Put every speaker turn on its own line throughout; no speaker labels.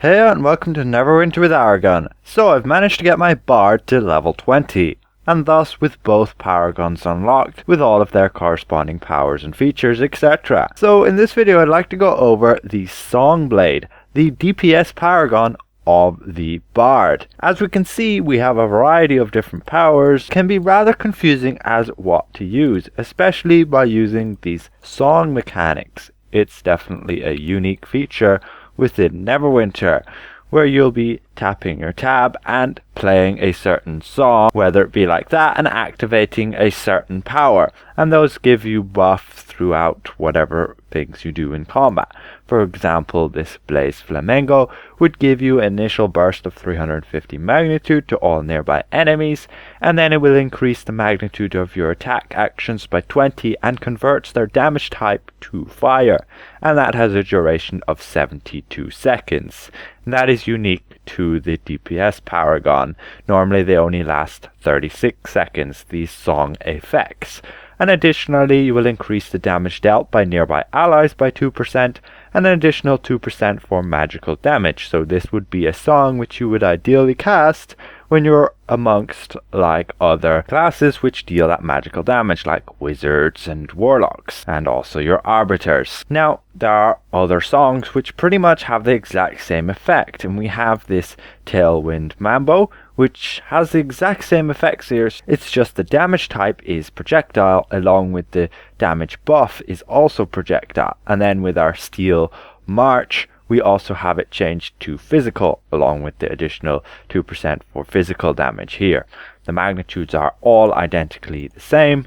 Hey and welcome to Neverwinter with Paragon. So I've managed to get my Bard to level 20, and thus with both Paragons unlocked with all of their corresponding powers and features, etc. So in this video I'd like to go over the Songblade, the DPS Paragon of the Bard. As we can see, we have a variety of different powers. Can be rather confusing as what to use, especially by using these song mechanics. It's definitely a unique feature within Neverwinter, where you'll be tapping your tab and playing a certain song, whether it be like that, and activating a certain power, and those give you buff throughout whatever things you do in combat. For example, this Blaze Flamengo would give you an initial burst of 350 magnitude to all nearby enemies, and then it will increase the magnitude of your attack actions by 20 and converts their damage type to fire, and that has a duration of 72 seconds. And that is unique to the DPS Paragon. Normally they only last 36 seconds, these song effects. And additionally, you will increase the damage dealt by nearby allies by 2% and an additional 2% for magical damage. So this would be a song which you would ideally cast when you're amongst like other classes which deal that magical damage, like wizards and warlocks, and also your arbiters. Now there are other songs which pretty much have the exact same effect, and we have this Tailwind Mambo which has the exact same effects here. It's just the damage type is projectile, along with the damage buff is also projectile. And then with our Steel March, we also have it changed to physical, along with the additional 2% for physical damage here. The magnitudes are all identically the same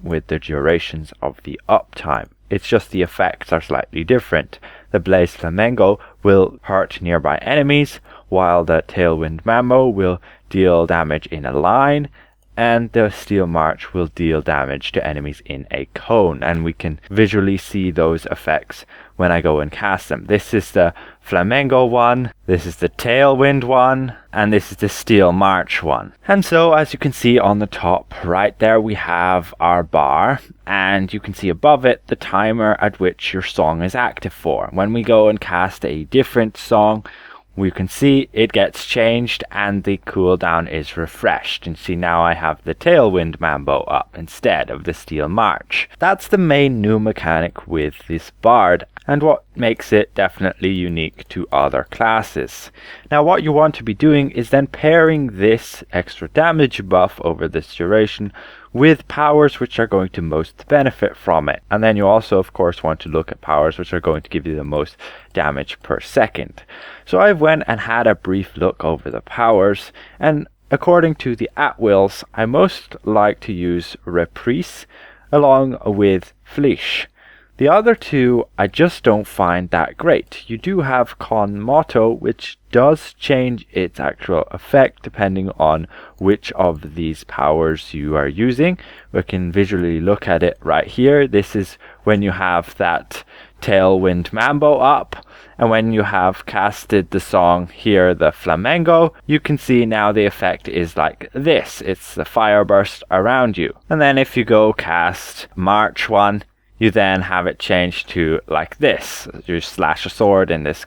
with the durations of the uptime. It's just the effects are slightly different. The Blaze Flamengo will hurt nearby enemies, while the Tailwind Mambo will deal damage in a line, and the Steel March will deal damage to enemies in a cone, and we can visually see those effects when I go and cast them. This is the Flamengo one, this is the Tailwind one, and this is the Steel March one. And so as you can see on the top right there, we have our bar, and you can see above it the timer at which your song is active for. When we go and cast a different song, we can see it gets changed and the cooldown is refreshed. And see, now I have the Tailwind Mambo up instead of the Steel March. That's the main new mechanic with this Bard, and what makes it definitely unique to other classes. Now what you want to be doing is then pairing this extra damage buff over this duration with powers which are going to most benefit from it. And then you also of course want to look at powers which are going to give you the most damage per second. So I went and had a brief look over the powers, and according to the at-wills, I most like to use Reprise along with Fleesh. The other two I just don't find that great. You do have Con Motto, which does change its actual effect depending on which of these powers you are using. We can visually look at it right here. This is when you have that Tailwind Mambo up, and when you have casted the song here, the Flamengo, you can see now the effect is like this. It's the fire burst around you. And then if you go cast March one, you then have it changed to like this. You slash a sword in this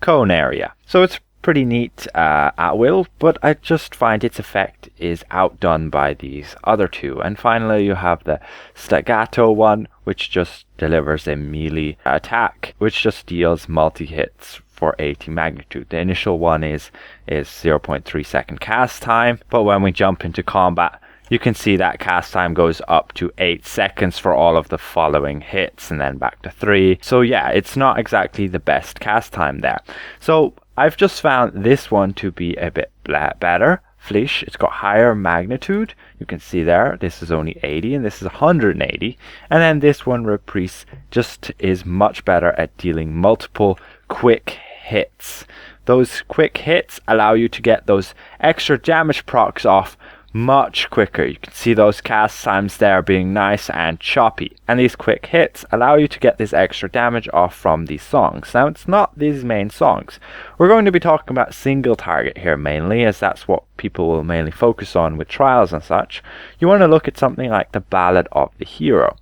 cone area. So it's pretty neat at will, but I just find its effect is outdone by these other two. And finally you have the Staccato one, which just delivers a melee attack, which just deals multi-hits for 80 magnitude. The initial one is 0.3 second cast time, but when we jump into combat, you can see that cast time goes up to 8 seconds for all of the following hits, and then back to 3. So yeah, it's not exactly the best cast time there. So I've just found this one to be a bit better. Fleesh, it's got higher magnitude. You can see there, this is only 80 and this is 180. And then this one, Reprise, just is much better at dealing multiple quick hits. Those quick hits allow you to get those extra damage procs off much quicker. You can see those cast times there being nice and choppy, and these quick hits allow you to get this extra damage off from these songs. Now it's not these main songs. We're going to be talking about single target here mainly, as that's what people will mainly focus on with trials and such. You want to look at something like the Ballad of the Hero,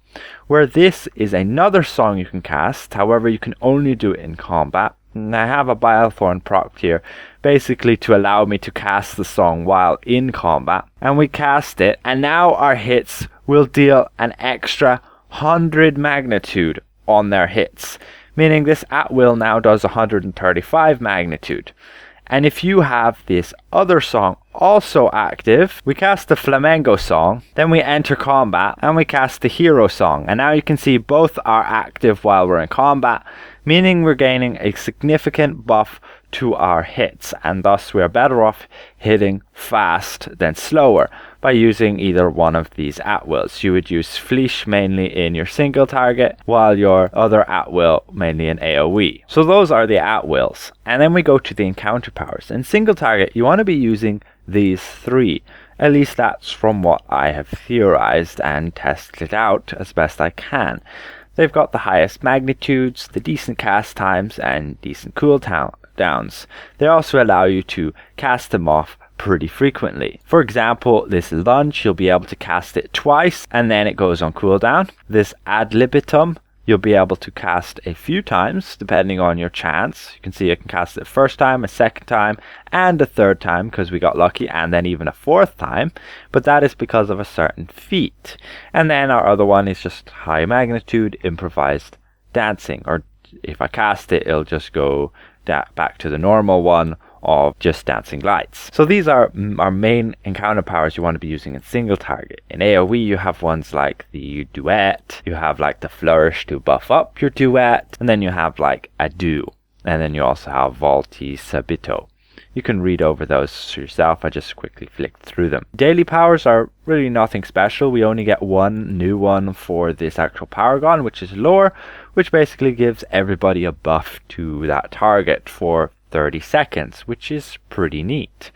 where this is another song you can cast. However, you can only do it in combat. And I have a Bilethorn proc here, basically to allow me to cast the song while in combat. And we cast it, and now our hits will deal an extra 100 magnitude on their hits, meaning this at will now does 135 magnitude. And if you have this other song also active, we cast the Flamengo song, then we enter combat and we cast the Hero song. And now you can see both are active while we're in combat, meaning we're gaining a significant buff to our hits, and thus we are better off hitting fast than slower by using either one of these at-wills. You would use Fleesh mainly in your single target, while your other at-will mainly in AoE. So those are the at-wills. And then we go to the encounter powers. In single target, you want to be using these three. At least that's from what I have theorized and tested out as best I can. They've got the highest magnitudes, the decent cast times, and decent cooldowns. They also allow you to cast them off pretty frequently. For example, this Lunge, you'll be able to cast it twice and then it goes on cooldown. This Ad Libitum, you'll be able to cast a few times depending on your chance. You can see I can cast it a first time, a second time, and a third time because we got lucky, and then even a fourth time, but that is because of a certain feat. And then our other one is just high magnitude improvised dancing, or if I cast it, it'll just go back to the normal one of just dancing lights. So these are our main encounter powers you want to be using in single target. In AoE you have ones like the Duet, you have like the Flourish to buff up your Duet, and then you have like Ado, and then you also have Volti Sabito. You can read over those yourself, I just quickly flicked through them. Daily powers are really nothing special. We only get one new one for this actual Paragon, which is Lore, which basically gives everybody a buff to that target for 30 seconds, which is pretty neat.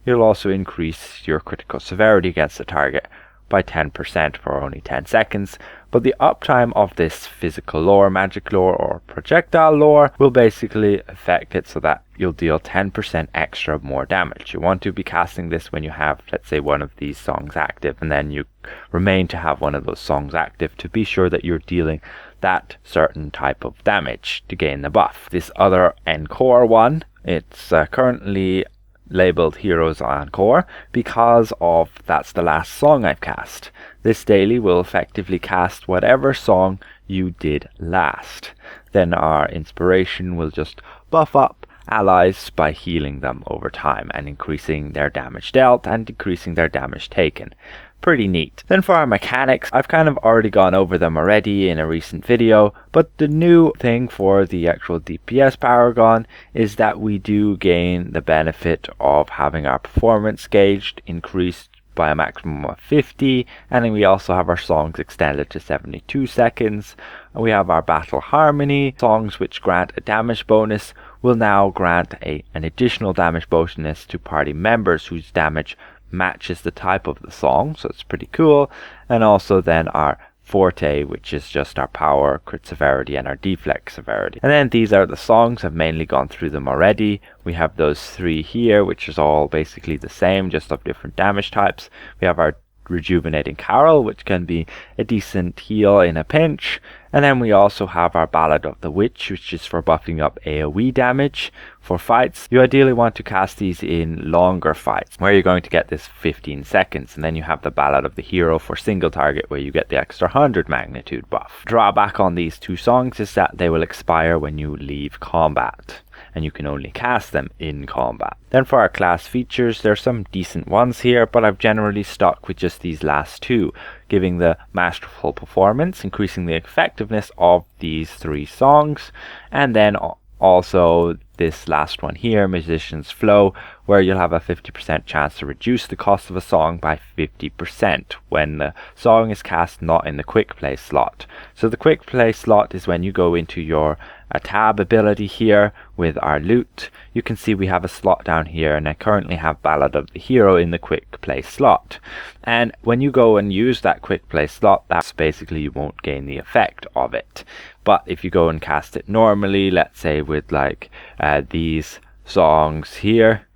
You'll also increase your critical severity against the target by 10% for only 10 seconds, but the uptime of this physical lore, magic lore, or projectile lore will basically affect it so that you'll deal 10% extra more damage. You want to be casting this when you have, let's say, one of these songs active, and then you remain to have one of those songs active to be sure that you're dealing that certain type of damage to gain the buff. This other Encore one, it's currently labeled Heroes Encore because of that's the last song I've cast. This daily will effectively cast whatever song you did last. Then our inspiration will just buff up allies by healing them over time and increasing their damage dealt and decreasing their damage taken. Pretty neat. Then for our mechanics, I've kind of already gone over them already in a recent video, but the new thing for the actual DPS Paragon is that we do gain the benefit of having our performance gauged increased by a maximum of 50, and then we also have our songs extended to 72 seconds. We have our Battle Harmony. Songs which grant a damage bonus will now grant an additional damage bonus to party members whose damage matches the type of the song, so it's pretty cool. And also then our Forte, which is just our power, crit severity, and our deflect severity. And then these are the songs. I've mainly gone through them already. We have those three here, which is all basically the same, just of different damage types. We have our Rejuvenating Carol, which can be a decent heal in a pinch. And then we also have our Ballad of the Witch, which is for buffing up AoE damage for fights. You ideally want to cast these in longer fights, where you're going to get this 15 seconds. And then you have the Ballad of the Hero for single target, where you get the extra 100 magnitude buff. Drawback on these two songs is that they will expire when you leave combat, and you can only cast them in combat. Then for our class features, there's some decent ones here, but I've generally stuck with just these last two, giving the masterful performance, increasing the effectiveness of these three songs, and then also this last one here, Musician's Flow, where you'll have a 50% chance to reduce the cost of a song by 50% when the song is cast not in the quick play slot. So the quick play slot is when you go into your tab ability here with our loot. You can see we have a slot down here, and I currently have Ballad of the Hero in the quick play slot. And when you go and use that quick play slot, that's basically you won't gain the effect of it. But if you go and cast it normally, let's say with like these songs here,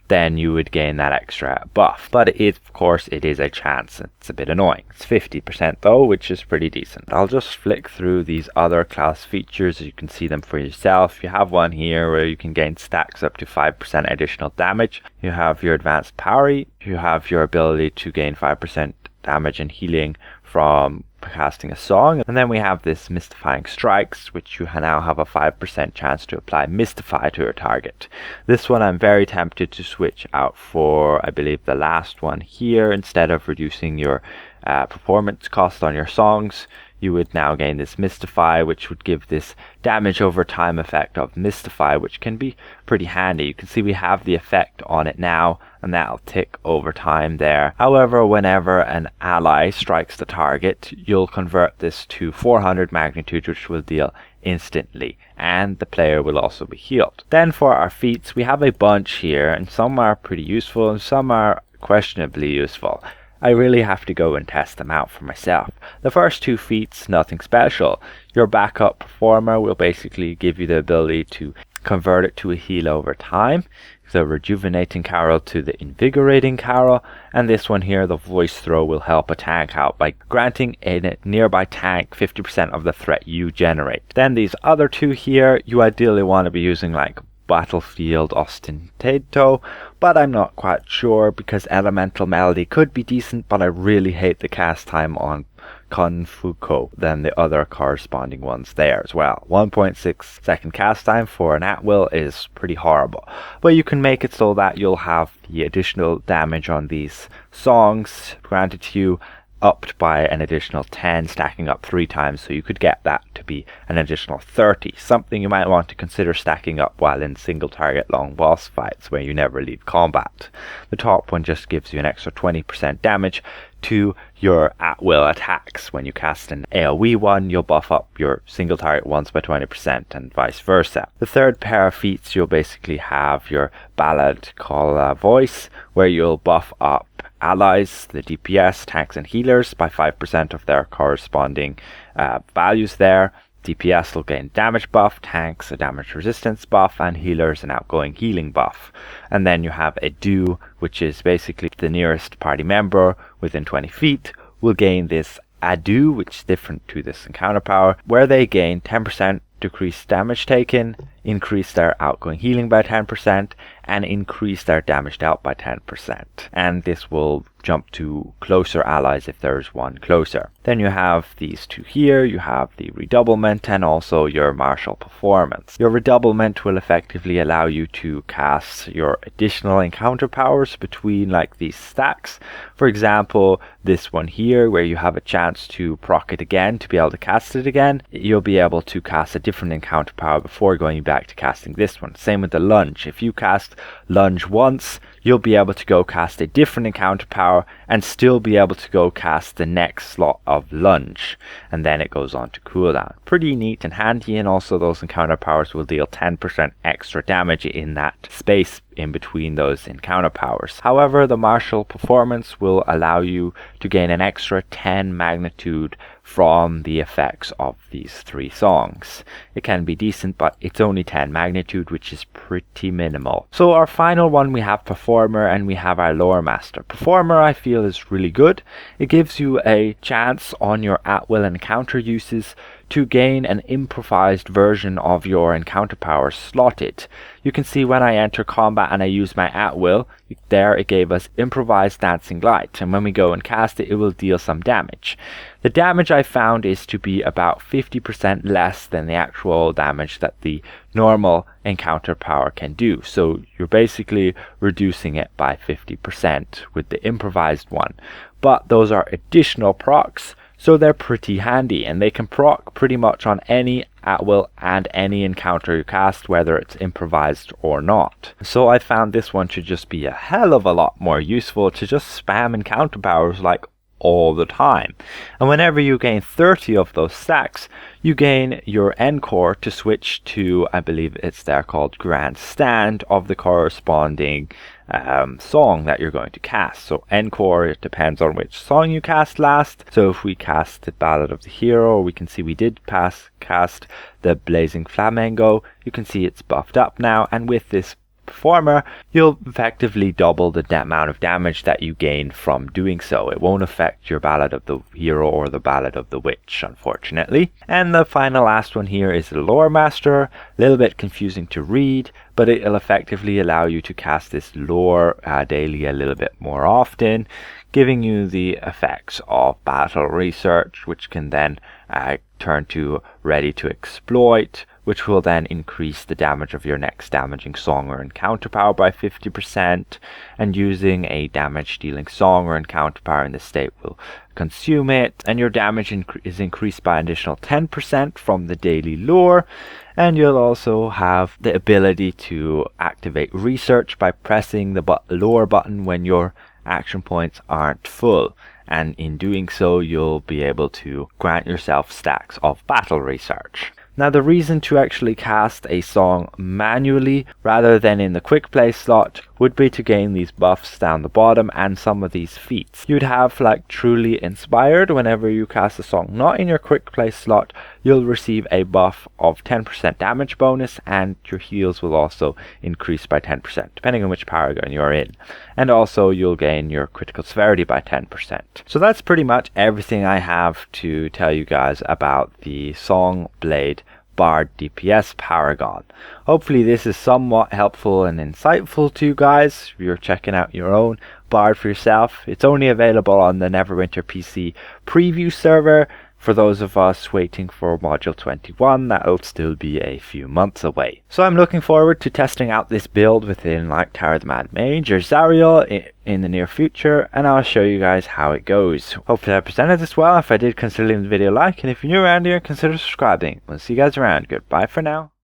then you would gain that extra buff. But of course it is a chance. It's a bit annoying. It's 50% though, which is pretty decent. I'll just flick through these other class features. You can see them for yourself. You have one here where you can gain stacks up to 5% additional damage. You have your advanced parry. You have your ability to gain 5% damage and healing from casting a song, and then we have this mystifying strikes, which you now have a 5% chance to apply mystify to your target. This one I'm very tempted to switch out for, I believe, the last one here. Instead of reducing your performance cost on your songs, you would now gain this Mystify, which would give this damage over time effect of Mystify, which can be pretty handy. You can see we have the effect on it now, and that'll tick over time there. However, whenever an ally strikes the target, you'll convert this to 400 magnitude, which will deal instantly, and the player will also be healed. Then for our feats, we have a bunch here, and some are pretty useful and some are questionably useful. I really have to go and test them out for myself. The first two feats, nothing special. Your backup performer will basically give you the ability to convert it to a heal over time. The rejuvenating carol to the invigorating carol, and this one here, the voice throw, will help a tank out by granting a nearby tank 50% of the threat you generate. Then these other two here, you ideally want to be using like Battlefield Ostentato, but I'm not quite sure because Elemental Melody could be decent, but I really hate the cast time on Confuco than the other corresponding ones there as well. 1.6 second cast time for an at-will is pretty horrible, but you can make it so that you'll have the additional damage on these songs granted to you upped by an additional 10, stacking up 3 times, so you could get that to be an additional 30, something you might want to consider stacking up while in single target long boss fights where you never leave combat. The top one just gives you an extra 20% damage to your at-will attacks. When you cast an AoE one, you'll buff up your single target ones by 20% and vice versa. The third pair of feats, you'll basically have your Ballad Call Voice, where you'll buff up allies, the DPS, tanks and healers by 5% of their corresponding values there. DPS will gain damage buff, tanks a damage resistance buff, and healers an outgoing healing buff. And then you have a do, which is basically the nearest party member within 20 feet will gain this ado, which is different to this encounter power, where they gain 10% decreased damage taken, increase their outgoing healing by 10%, and increase their damage dealt by 10%. And this will jump to closer allies if there's one closer. Then you have these two here. You have the redoublement and also your martial performance. Your redoublement will effectively allow you to cast your additional encounter powers between like these stacks. For example, this one here where you have a chance to proc it again to be able to cast it again. You'll be able to cast a different encounter power before going back to casting this one. Same with the lunge. If you cast lunge once, you'll be able to go cast a different encounter power and still be able to go cast the next slot of lunge, and then it goes on to cooldown. Pretty neat and handy, and also those encounter powers will deal 10% extra damage in that space in between those encounter powers. However, the martial performance will allow you to gain an extra 10 magnitude from the effects of these 3 songs. It can be decent, but it's only 10 magnitude, which is pretty minimal. So our final one, we have Performer and we have our Lore Master. Performer I feel is really good. It gives you a chance on your at-will encounter uses to gain an improvised version of your encounter power slotted. You can see when I enter combat and I use my at-will, there it gave us improvised dancing light, and when we go and cast it, it will deal some damage. The damage I found is to be about 50% less than the actual damage that the normal encounter power can do. So you're basically reducing it by 50% with the improvised one. But those are additional procs, so they're pretty handy, and they can proc pretty much on any at-will and any encounter you cast, whether it's improvised or not. So I found this one to just be a hell of a lot more useful to just spam encounter powers like all the time. And whenever you gain 30 of those stacks, you gain your encore to switch to, I believe it's there called Grand Stand, of the corresponding song that you're going to cast. So encore, it depends on which song you cast last. So if we cast the Ballad of the Hero, we can see we did cast the Blazing Flamengo. You can see it's buffed up now, and with this performer, you'll effectively double the amount of damage that you gain from doing so. It won't affect your Ballad of the Hero or the Ballad of the Witch, unfortunately. And the final last one here is the Lore Master. A little bit confusing to read, but it'll effectively allow you to cast this lore daily a little bit more often, giving you the effects of Battle Research, which can then turn to Ready to Exploit, which will then increase the damage of your next damaging song or encounter power by 50%, and using a damage dealing song or encounter power in this state will consume it, and your damage is increased by an additional 10% from the daily lore. And you'll also have the ability to activate research by pressing the lore button when your action points aren't full, and in doing so you'll be able to grant yourself stacks of battle research. Now, the reason to actually cast a song manually rather than in the quick play slot would be to gain these buffs down the bottom and some of these feats. You'd have like Truly Inspired. Whenever you cast a song not in your quick play slot, you'll receive a buff of 10% damage bonus, and your heals will also increase by 10% depending on which paragon you're in, and also you'll gain your critical severity by 10%. So that's pretty much everything I have to tell you guys about the Songblade BARD DPS Paragon. Hopefully this is somewhat helpful and insightful to you guys if you're checking out your own BARD for yourself. It's only available on the Neverwinter PC preview server. For those of us waiting for Module 21, that'll still be a few months away. So I'm looking forward to testing out this build within like Tower of the Mad Mage or Zariel in the near future, and I'll show you guys how it goes. Hopefully I presented this well. If I did, consider leaving the video a like, and if you're new around here, consider subscribing. We'll see you guys around. Goodbye for now.